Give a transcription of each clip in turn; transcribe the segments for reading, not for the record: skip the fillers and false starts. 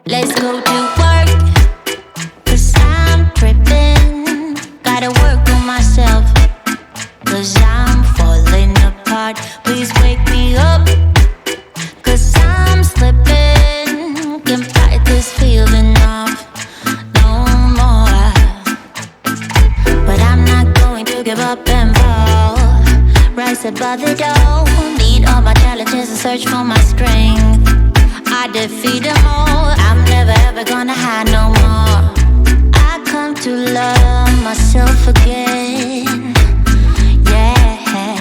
Let's go to work, 'cause I'm tripping. Gotta work on myself, 'cause I'm falling apart. Please wake me up, 'cause I'm slipping. Can't fight this feeling off no more. But I'm not going to give up and fall. Rise above it all, meet all my challenges and search for my strength. I defeat them all, I'm never ever gonna hide no more. I come to love myself again, yeah.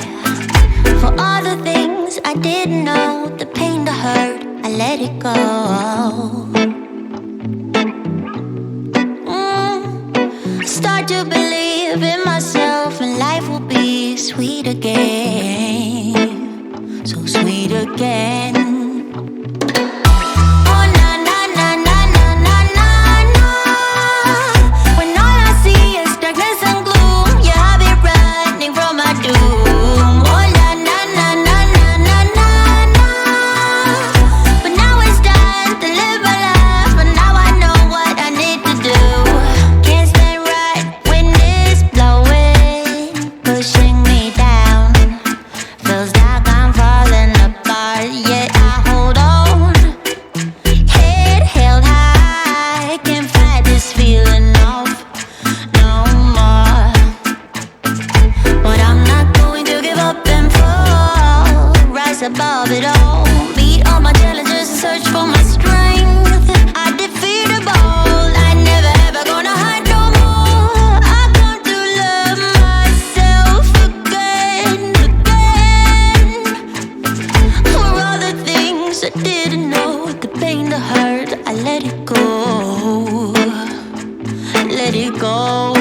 For all the things I didn't know, the pain, the hurt, I let it go. Start to believe in myself and life will be sweet again, so sweet again. Above it all, meet all my challenges and search for my strength. I defeat them all, I never ever gonna hide no more. I come to love myself again, again. For all the things I didn't know, the pain, the hurt, I let it go, let it go.